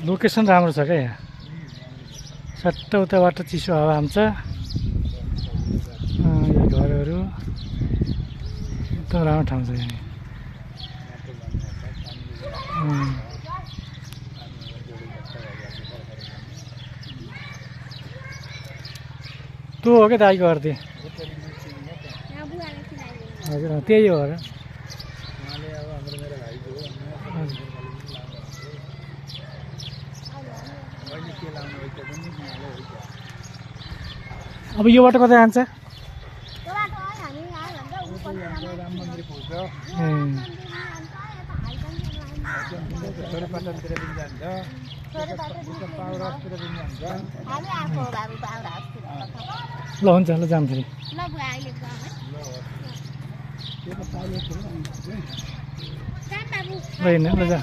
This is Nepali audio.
लोकेसन राम्रो छ क्या यहाँ सट्ट उताबाट चिसो हावा आउँछ यो घरहरू एकदम राम्रो ठाउँ छ यहाँ तँ हो क्या दाइको घर त्यो हजुर त्यही हो र अब यो बाटो कतै जान्छ ल हुन्छ ल जाऊँ फेरि ल हिँड्नु ल जा